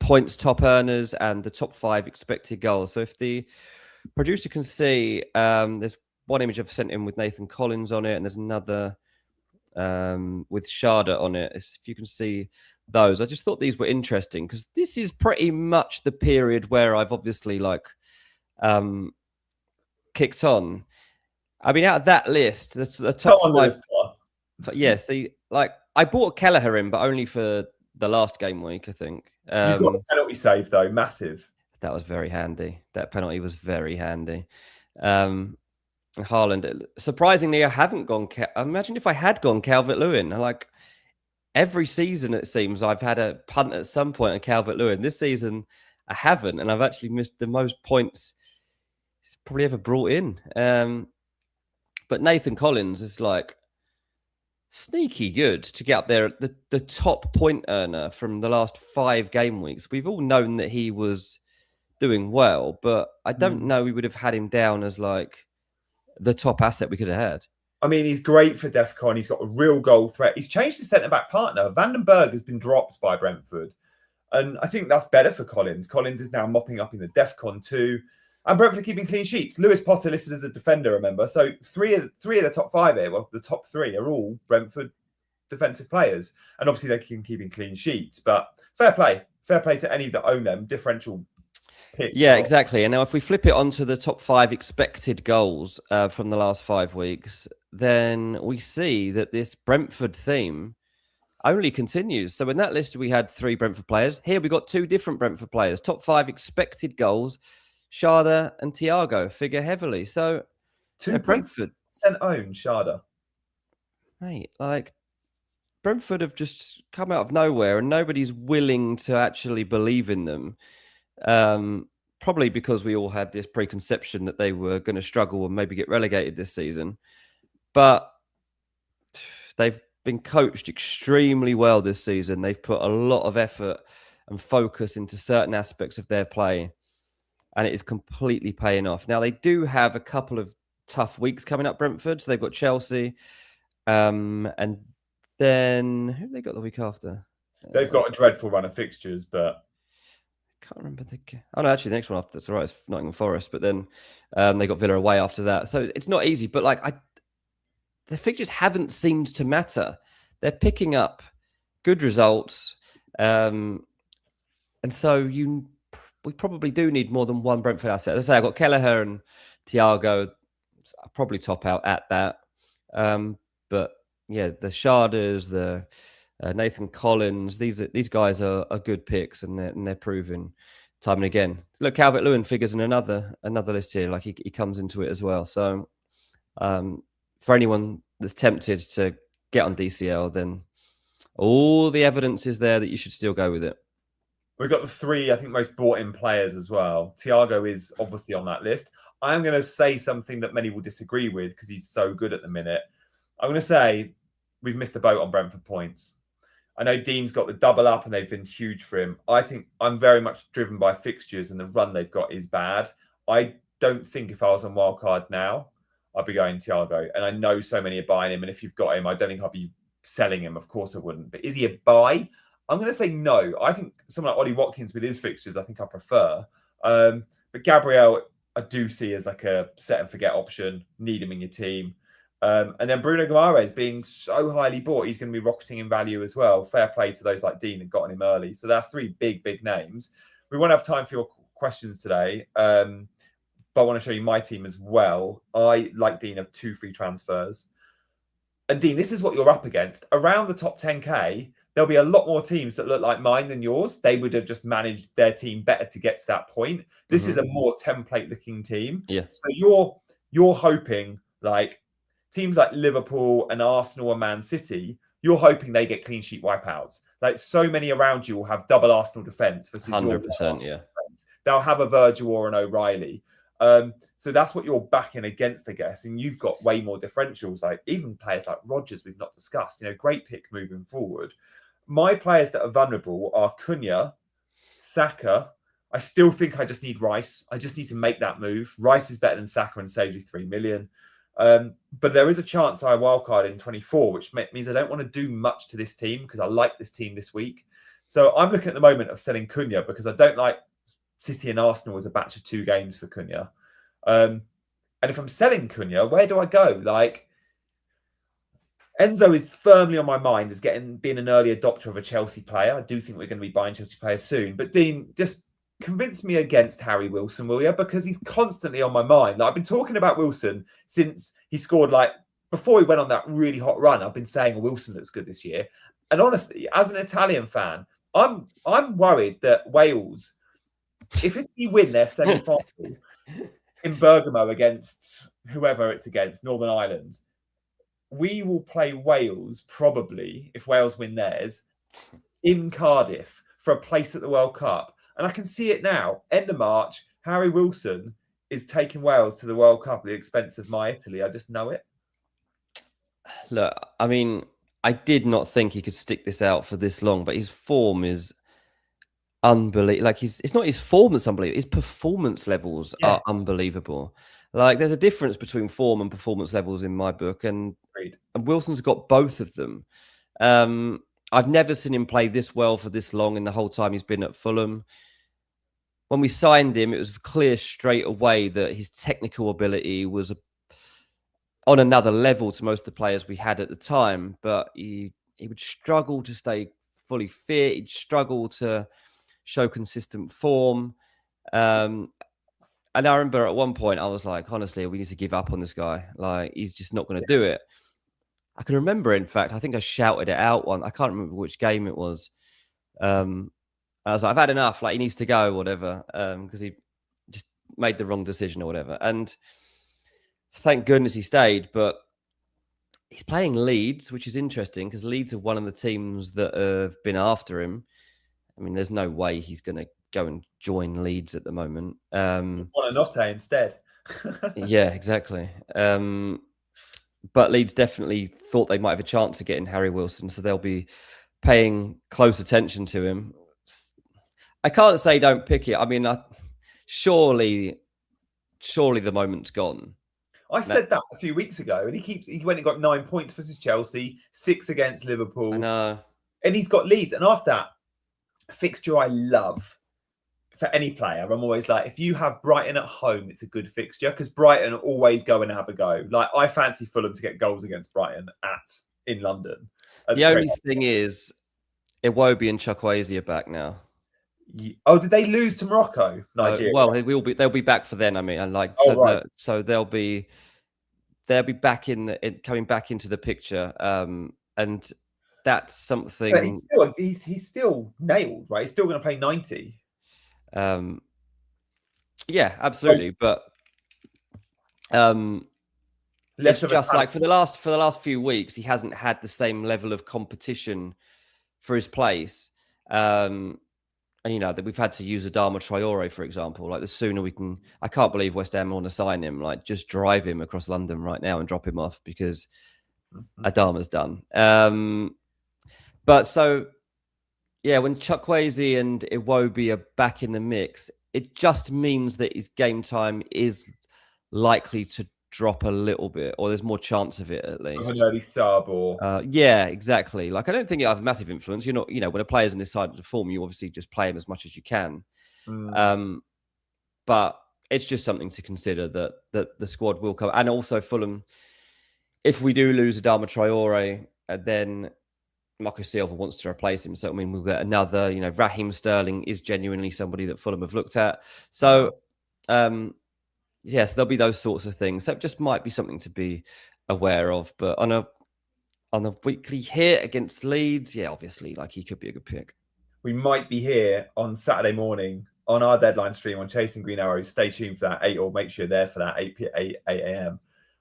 points top earners and the top 5 expected goals. So if the producer can see, there's one image I've sent in with Nathan Collins on it, and there's another with Sharda on it. If you can see those, I just thought these were interesting because this is pretty much the period where I've obviously like kicked on. I mean, out of that list, the top 5. Yeah, see, like I bought Gallagher in, but only for the last game week, I think. You got a penalty save though, massive. That was very handy. That penalty was very handy. Haaland, surprisingly, I haven't gone. Imagine if I had gone Calvert-Lewin. Like every season, it seems I've had a punt at some point on Calvert-Lewin. This season, I haven't, and I've actually missed the most points he's probably ever brought in. But Nathan Collins is like sneaky good to get up there, the top point earner from the last 5 game weeks. We've all known that he was doing well, but I don't know we would have had him down as like the top asset we could have had. I mean, he's great for DEFCON. He's got a real goal threat. He's changed his centre-back partner. Vandenberg has been dropped by Brentford. And I think that's better for Collins. Collins is now mopping up in the DEFCON 2. And Brentford are keeping clean sheets. Lewis Potter listed as a defender, remember? So three of the top 5 here, well, the top 3 are all Brentford defensive players. And obviously they can keep clean sheets. But fair play. Fair play to any that own them. Differential pick. Yeah, exactly. And now if we flip it onto the top 5 expected goals from the last 5 weeks, then we see that this Brentford theme only continues. So in that list, we had 3 Brentford players. Here we got 2 different Brentford players. Top 5 expected goals. Sharda and Thiago figure heavily. So, 2 Brentford own Sharda. Mate, like Brentford have just come out of nowhere and nobody's willing to actually believe in them. Probably because we all had this preconception that they were going to struggle and maybe get relegated this season. But they've been coached extremely well this season. They've put a lot of effort and focus into certain aspects of their play. And it is completely paying off. Now, they do have a couple of tough weeks coming up, Brentford. So they've got Chelsea. And then who have they got the week after? They've got a dreadful run of fixtures, but I can't remember. Oh, no, actually, the next one after that's all right. It's Nottingham Forest. But then they got Villa away after that. So it's not easy. But like the fixtures haven't seemed to matter. They're picking up good results. And so we probably do need more than one Brentford asset. As I say, I've got Kelleher and Thiago. I'll probably top out at that. But yeah, the Shardas, the Nathan Collins, these guys are good picks, and they're proven time and again. Look, Calvert-Lewin figures in another list here. Like he comes into it as well. So for anyone that's tempted to get on DCL, then all the evidence is there that you should still go with it. We've got the 3, I think, most bought-in players as well. Thiago is obviously on that list. I'm going to say something that many will disagree with because he's so good at the minute. I'm going to say we've missed the boat on Brentford points. I know Dean's got the double up and they've been huge for him. I think I'm very much driven by fixtures and the run they've got is bad. I don't think if I was on Wildcard now, I'd be going Thiago. And I know so many are buying him. And if you've got him, I don't think I'll be selling him. Of course I wouldn't. But is he a buy? I'm going to say no. I think someone like Ollie Watkins with his fixtures, I think I prefer. But Gabriel, I do see as like a set and forget option. Need him in your team. And then Bruno Guimaraes being so highly bought, he's going to be rocketing in value as well. Fair play to those like Dean that got on him early. So there are 3 big names. We won't have time for your questions today. But I want to show you my team as well. I, like Dean, have 2 free transfers. And Dean, this is what you're up against. Around the top 10K, there'll be a lot more teams that look like mine than yours. They would have just managed their team better to get to that point. This is a more template-looking team. Yeah. So you're hoping like teams like Liverpool and Arsenal and Man City, you're hoping they get clean sheet wipeouts. Like so many around you will have double Arsenal defence versus 100%, yeah. Defense. They'll have a Virgil or an O'Reilly. So that's what you're backing against, I guess. And you've got way more differentials, like even players like Rodgers we've not discussed. Great pick moving forward. My players that are vulnerable are Cunha, Saka. I still think I just need Rice. I just need to make that move. Rice is better than Saka and saves you 3 million. But there is a chance I wildcard in 24, which means I don't want to do much to this team because I like this team this week. So I'm looking at the moment of selling Cunha because I don't like City and Arsenal as a batch of 2 games for Cunha. And if I'm selling Cunha, where do I go? Like, Enzo is firmly on my mind as being an early adopter of a Chelsea player. I do think we're going to be buying Chelsea players soon. But Dean, just convince me against Harry Wilson, will you? Because he's constantly on my mind. Like, I've been talking about Wilson since he scored, like, before he went on that really hot run. I've been saying Wilson looks good this year. And honestly, as an Italian fan, I'm worried that Wales, if Italy win their semi-final in Bergamo against whoever it's against, Northern Ireland, we will play Wales probably, if Wales win theirs, in Cardiff for a place at the World Cup. And I can see it now. End of March, Harry Wilson is taking Wales to the World Cup at the expense of my Italy. I just know it. Look, I mean, I did not think he could stick this out for this long, but his form is unbelievable. Like, it's not his form that's unbelievable. His performance levels are unbelievable. Like, there's a difference between form and performance levels in my book, and Wilson's got both of them. I've never seen him play this well for this long in the whole time he's been at Fulham. When we signed him, it was clear straight away that his technical ability was on another level to most of the players we had at the time, but he would struggle to stay fully fit. He'd struggle to show consistent form. And I remember at one point I was like, honestly, we need to give up on this guy. Like, he's just not going to do it. I can remember, in fact, I think I shouted it out I can't remember which game it was. I was like, I've had enough. Like, he needs to go, whatever, because he just made the wrong decision or whatever. And thank goodness he stayed. But he's playing Leeds, which is interesting because Leeds are one of the teams that have been after him. I mean, there's no way he's going to go and join Leeds at the moment. Buonanotte instead. Yeah, exactly. But Leeds definitely thought they might have a chance of getting Harry Wilson, so they'll be paying close attention to him. I can't say don't pick it. I mean, surely the moment's gone. I said that a few weeks ago, and he went and got 9 points versus Chelsea, 6 against Liverpool. I know. And he's got Leeds. And after that, fixture I love for any player. I'm always like, if you have Brighton at home, it's a good fixture because Brighton always go and have a go. Like, I fancy Fulham to get goals against Brighton in London. The only thing is, Iwobi and Chukwueze are back now. Oh, did they lose to Morocco? Nigeria. Well, they'll be back for then. I mean, and like, so they'll be back coming back into the picture. And that's something. But he's still nailed, right? He's still going to play 90. Yeah, absolutely. But it's just like for the last few weeks, he hasn't had the same level of competition for his place. And you know that we've had to use Adama Traore, for example. Like, the sooner we can, I can't believe West Ham want to sign him. Like, just drive him across London right now and drop him off because Adama's done. But so, yeah, when Chukwueze and Iwobi are back in the mix, it just means that his game time is likely to drop a little bit, or there's more chance of it at least. An early sub or yeah, exactly. Like, I don't think it has a massive influence. You're not, when a player's in this side of the form, you obviously just play him as much as you can. But it's just something to consider that the squad will come, and also Fulham. If we do lose Adama Traore, then Marco Silva wants to replace him. So, I mean, we'll get another, Raheem Sterling is genuinely somebody that Fulham have looked at. So, yes, there'll be those sorts of things. So it just might be something to be aware of. But on a weekly hit against Leeds, yeah, obviously, like, he could be a good pick. We might be here on Saturday morning on our deadline stream on Chasing Green Arrows. Stay tuned for that, or make sure you're there for that 8 a.m.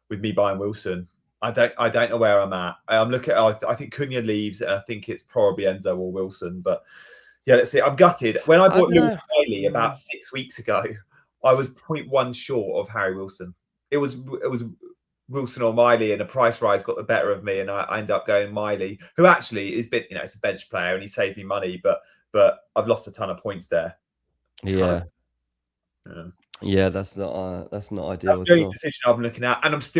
with me buying Wilson. I don't know where I'm at. I'm looking. I think Cunha leaves, and I think it's probably Enzo or Wilson. But yeah, let's see. I'm gutted. When I bought Lewis Miley about 6 weeks ago, I was 0.1 short of Harry Wilson. It was Wilson or Miley, and a price rise got the better of me, and I ended up going Miley, who actually has been, it's a bench player, and he saved me money. But I've lost a ton of points there. Yeah. Yeah. Yeah, that's not ideal. That's the at only all. decision I'm looking at, and I've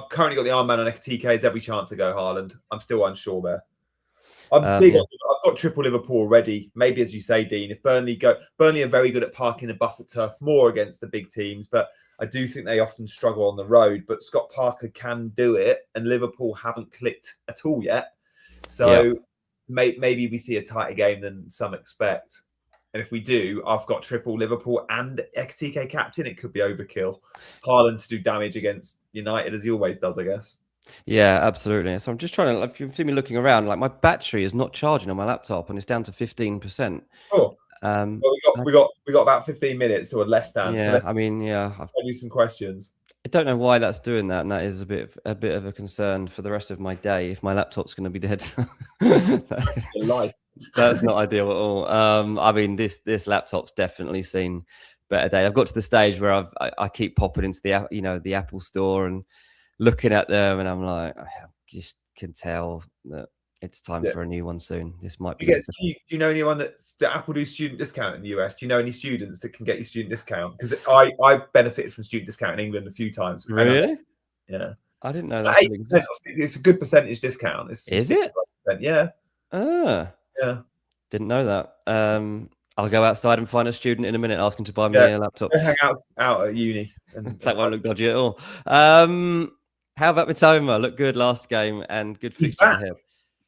currentently got the Iron Man on TK's every chance to go Haaland. I'm still unsure there. I'm big. Yeah. I've got triple Liverpool already. Maybe, as you say, Dean, if Burnley are very good at parking the bus at Turf Moor against the big teams, but I do think they often struggle on the road. But Scott Parker can do it, and Liverpool haven't clicked at all yet. So maybe we see a tighter game than some expect. And if we do, I've got triple Liverpool and TK captain. It could be overkill. Haaland to do damage against United, as he always does, I guess. Yeah, absolutely. So I'm just trying to, if you see me looking around, like my battery is not charging on my laptop and it's down to 15%. Oh, well, we got about 15 minutes or less, Dan. Yeah, so let's do some questions. I don't know why that's doing that, and that is a bit of a concern for the rest of my day if my laptop's going to be dead. That's your life. That's not ideal at all. I mean, this laptop's definitely seen better days. I've got to the stage where I keep popping into the Apple store and looking at them, and I'm like, I just can tell that it's time for a new one soon. This might be. Do you know anyone that Apple do student discount in the US? Do you know any students that can get you student discount? Because I've benefited from student discount in England a few times. Really? Yeah. I didn't know that. It's a good percentage discount. Is it? Yeah. Yeah. Didn't know that. I'll go outside and find a student in a minute asking to buy me a laptop. Go hang out at uni. That won't look dodgy at all. How about Mitoma? Looked good last game and good fixture ahead.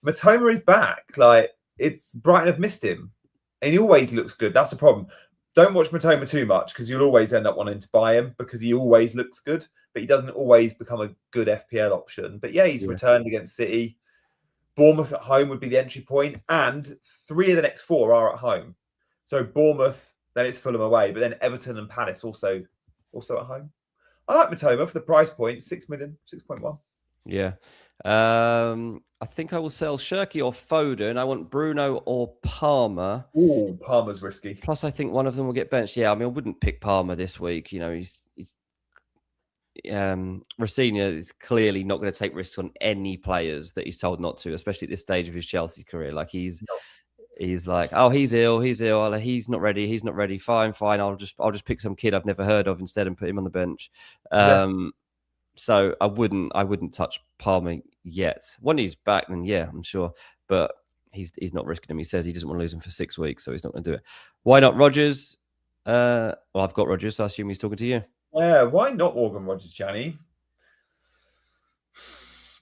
Mitoma is back. Like, it's Brighton have missed him. And he always looks good. That's the problem. Don't watch Mitoma too much because you'll always end up wanting to buy him because he always looks good, but he doesn't always become a good FPL option. But yeah, he's returned against City. Bournemouth at home would be the entry point, and 3 of the next 4 are at home. So Bournemouth, then it's Fulham away, but then Everton and Palace also at home. I like Mitoma for the price point, 6 million, 6.1. Yeah. I think I will sell Shirky or Foden. I want Bruno or Palmer. Ooh, Palmer's risky. Plus, I think one of them will get benched. Yeah, I mean, I wouldn't pick Palmer this week. You know, he's Rafinha is clearly not going to take risks on any players that he's told not to, especially at this stage of his Chelsea career. Like he's like, oh, he's ill. He's not ready. Fine. I'll just pick some kid I've never heard of instead and put him on the bench. So I wouldn't touch Palmer yet. When he's back, then yeah, I'm sure. But he's not risking him. He says he doesn't want to lose him for 6 weeks, so he's not going to do it. Why not Rodgers? Well, I've got Rodgers, so I assume he's talking to you. Yeah, why not Morgan Rodgers, Gianni?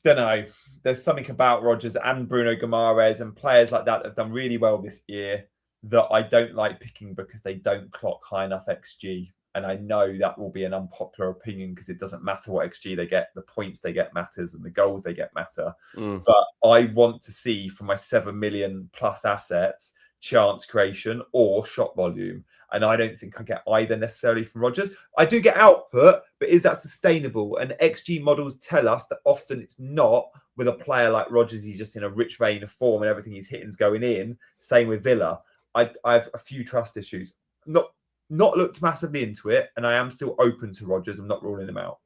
Don't know. There's something about Rodgers and Bruno Guimaraes and players like that have done really well this year that I don't like picking because they don't clock high enough XG. And I know that will be an unpopular opinion because it doesn't matter what XG they get. The points they get matters and the goals they get matter. But I want to see from my 7 million plus assets, chance creation or shot volume. And I don't think I get either necessarily from Rodgers. I do get output, but is that sustainable? And XG models tell us that often it's not with a player like Rodgers. He's just in a rich vein of form and everything he's hitting is going in. Same with Villa. I have a few trust issues. Not looked massively into it, and I am still open to Rodgers. I'm not ruling him out.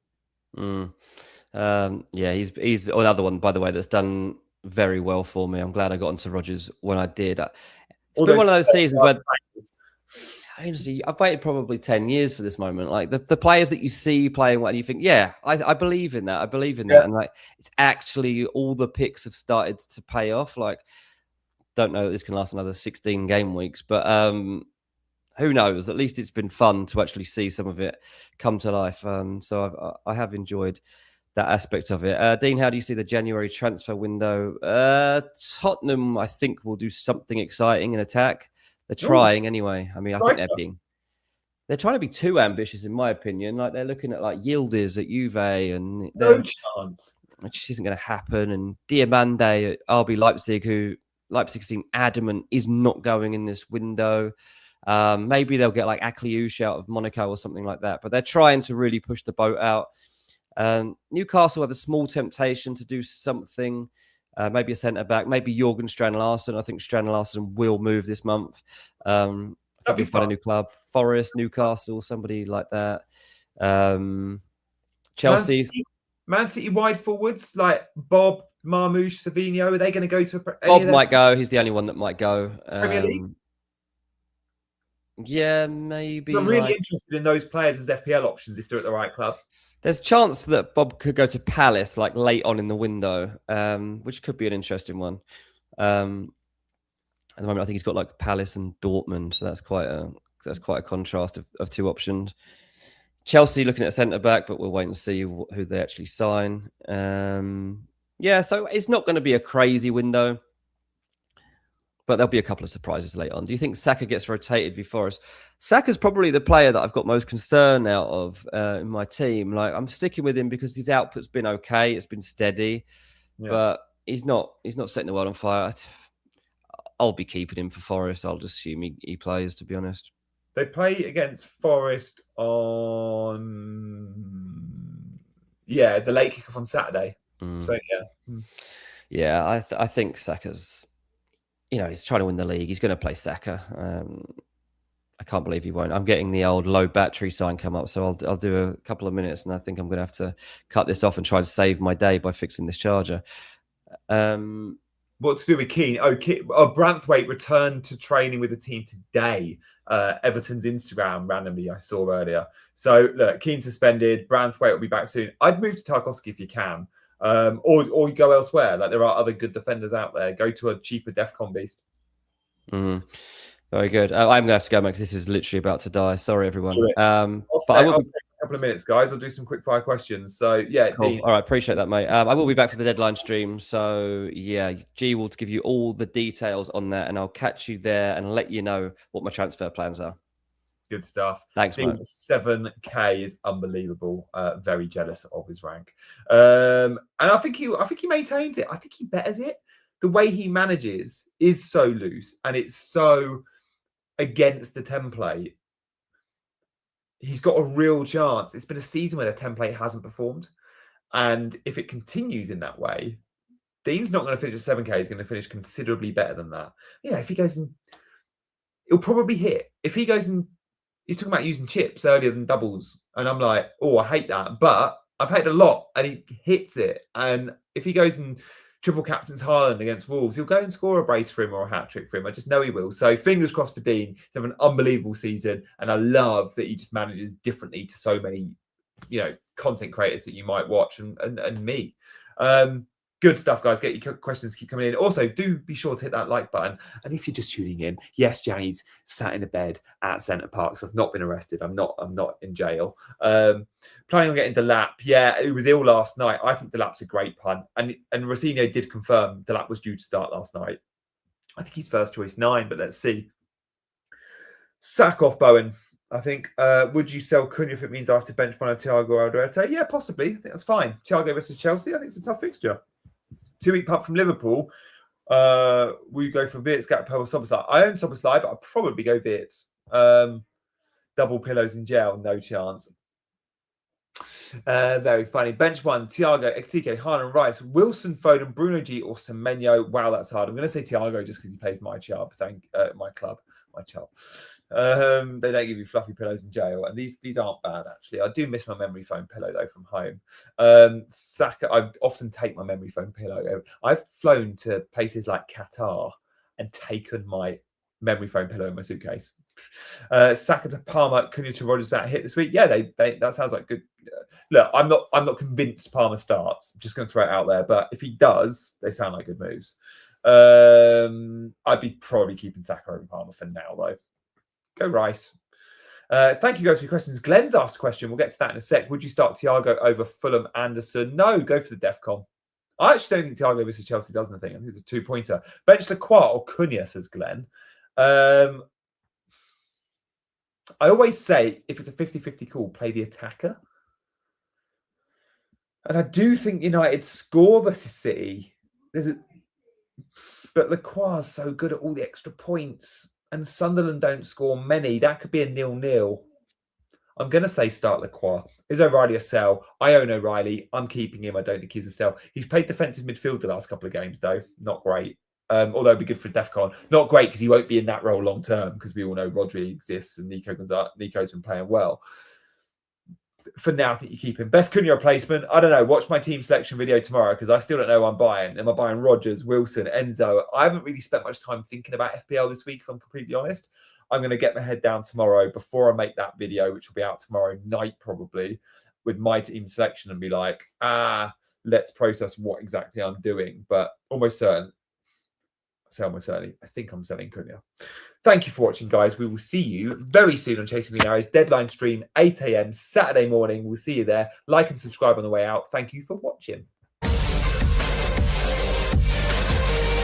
Yeah, he's another one, by the way, that's done very well for me. I'm glad I got into Rodgers when I did. It's been one of those seasons where honestly, I've waited probably 10 years for this moment. Like the players that you see playing well, and you think, yeah, I believe in that. I believe in that. And like, it's actually all the picks have started to pay off. Like, don't know that this can last another 16 game weeks, but who knows? At least it's been fun to actually see some of it come to life. So I have enjoyed that aspect of it. Dean, how do you see the January transfer window? Tottenham, I think, will do something exciting in attack. They're trying anyway. I mean, I think they're trying to be too ambitious, in my opinion. Like they're looking at like Yildiz at Juve, and no chance. It just isn't going to happen. And Diamande at RB Leipzig, who Leipzig seem adamant is not going in this window. Maybe they'll get like Akliouche out of Monaco or something like that. But they're trying to really push the boat out. Newcastle have a small temptation to do something. Maybe a centre back, maybe Jorgen Strand-Larsen. I think Strand-Larsen will move this month. I think we'll find a new club. Forest, Newcastle, somebody like that. Chelsea. Man City wide forwards like Bob, Marmoush, Semenyo. Are they going to go to? Bob might go. He's the only one that might go. Premier League. Yeah, maybe. So I'm really interested in those players as FPL options if they're at the right club. There's a chance that Bob could go to Palace like late on in the window, which could be an interesting one. At the moment, I think he's got like Palace and Dortmund, so that's quite a contrast of two options. Chelsea looking at a centre back, but we'll wait and see who they actually sign. Yeah, so it's not going to be a crazy window, but there'll be a couple of surprises late on. Do you think Saka gets rotated v Forest? Saka's probably the player that I've got most concern out of in my team. Like, I'm sticking with him because his output's been okay, it's been steady, but he's not setting the world on fire. I'll be keeping him for Forest. I'll just assume he plays, to be honest. They play against Forest on, the late kickoff on Saturday. So, Yeah, I think Saka's, he's trying to win the league. He's going to play Saka. I can't believe he won't. I'm getting the old low battery sign come up, so I'll do a couple of minutes, and I think I'm going to have to cut this off and try and save my day by fixing this charger. What to do with Keane? Branthwaite returned to training with the team today. Everton's Instagram randomly I saw earlier. So look, Keane suspended. Branthwaite will be back soon. I'd move to Tarkowski if you can, or go elsewhere. Like, there are other good defenders out there. Go to a cheaper DEFCON beast. Very good. I'm going to have to go, mate, because this is literally about to die. Sorry, everyone. I'll stay a couple of minutes, guys. I'll do some quick fire questions. So, cool. Dean. All right, appreciate that, mate. I will be back for the deadline stream. So, G will give you all the details on that, and I'll catch you there and let you know what my transfer plans are. Good stuff. Thanks, Dean, mate. 7K is unbelievable. Very jealous of his rank. And I think he maintains it. I think he betters it. The way he manages is so loose, and it's so against the template. He's got a real chance. It's been a season where the template hasn't performed, and if it continues in that way, Dean's not going to finish at 7K. He's going to finish considerably better than that. If he goes and he'll probably hit. If he goes and he's talking about using chips earlier than doubles, and I'm like, oh, I hate that, but I've hated a lot, and he hits it. And if he goes and triple captains Haaland against Wolves, he'll go and score a brace for him or a hat-trick for him. I just know he will. So fingers crossed for Dean to have an unbelievable season. And I love that he just manages differently to so many, content creators that you might watch and me. Good stuff, guys. Get your questions keep coming in. Also, do be sure to hit that like button. And if you're just tuning in, yes, Gianni's sat in a bed at Centre Parks. I've not been arrested. I'm not in jail. Planning on getting Delap. Yeah, he was ill last night. I think Delap's a great punt. And Rossini did confirm Delap was due to start last night. I think he's first choice 9, but let's see. Sack off Bowen. I think, would you sell Cunha if it means I have to bench one of Thiago Alderete? Yeah, possibly. I think that's fine. Thiago versus Chelsea, I think it's a tough fixture. 2-week punt from Liverpool. We go for Wirtz, Gakpo, or Szoboszlai. I own Szoboszlai, but I'll probably go Wirtz. Double pillows in jail, no chance. Very funny. Bench one, Thiago, Ekitike, Haaland, Rice, Wilson, Foden, Bruno G, or Semenyo. Wow, that's hard. I'm going to say Thiago just because he plays my club. My club. They don't give you fluffy pillows in jail, and these aren't bad actually. I do miss my memory foam pillow though from home. Saka, I often take my memory foam pillow. I've flown to places like Qatar and taken my memory foam pillow in my suitcase. Saka to Palmer, Cunha to Rodgers about a hit this week. Yeah, that sounds like good. Look, I'm not convinced Palmer starts. I'm just going to throw it out there, but if he does, they sound like good moves. I'd be probably keeping Saka over Palmer for now, though. Go Rice. Thank you guys for your questions. Glenn's asked a question. We'll get to that in a sec. Would you start Thiago over Fulham Anderson? No, go for the DEFCON. I actually don't think Thiago versus Chelsea does anything. I think it's a 2-pointer. Bench Lacroix or Cunha, says Glenn. I always say, if it's a 50-50 call, play the attacker. And I do think United score versus City. But Lacroix is so good at all the extra points. And Sunderland don't score many. That could be a 0-0. I'm going to say start Lacroix. Is O'Reilly a sell? I own O'Reilly. I'm keeping him. I don't think he's a sell. He's played defensive midfield the last couple of games, though. Not great. Although it'd be good for DEFCON. Not great because he won't be in that role long term because we all know Rodri exists and Nico's been playing well. For now, I think you keep him. Best Cunha replacement? I don't know. Watch my team selection video tomorrow because I still don't know who I'm buying. Am I buying Rodgers, Wilson, Enzo? I haven't really spent much time thinking about FPL this week, if I'm completely honest. I'm going to get my head down tomorrow before I make that video, which will be out tomorrow night probably, with my team selection and be like, let's process what exactly I'm doing. But almost certain, I think I'm selling Cunha. Thank you for watching, guys. We will see you very soon on Chasing Green Arrows. Deadline stream, 8 a.m. Saturday morning. We'll see you there. Like and subscribe on the way out. Thank you for watching.